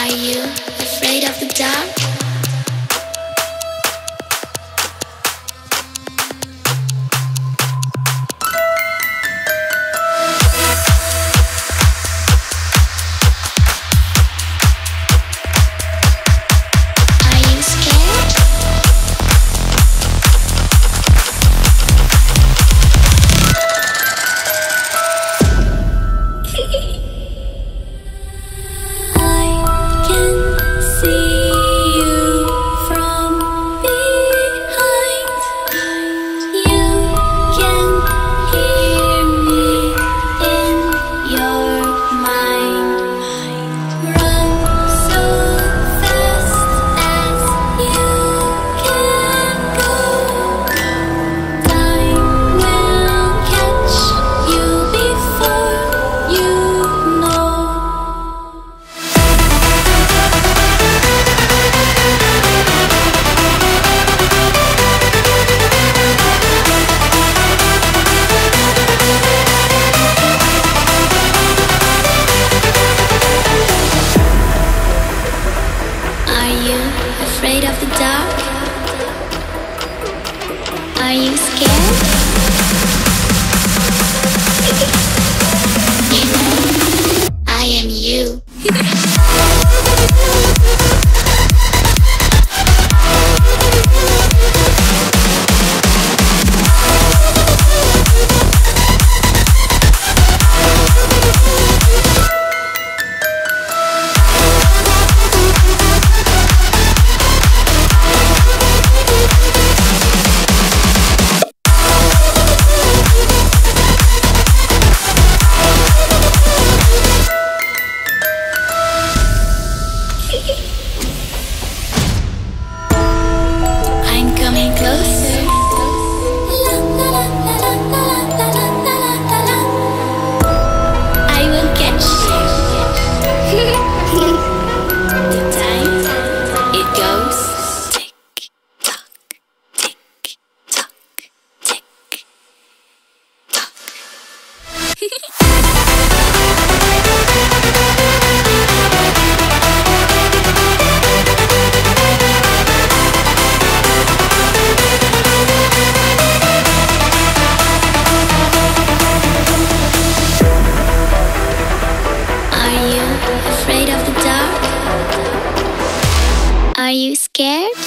Are you afraid of the dark? Afraid of the dark? Are you scared? You know, I am you. I'm coming closer. I will catch you. The time it goes tick tock, tick tock, tick tock. Afraid of the dark? Are you scared?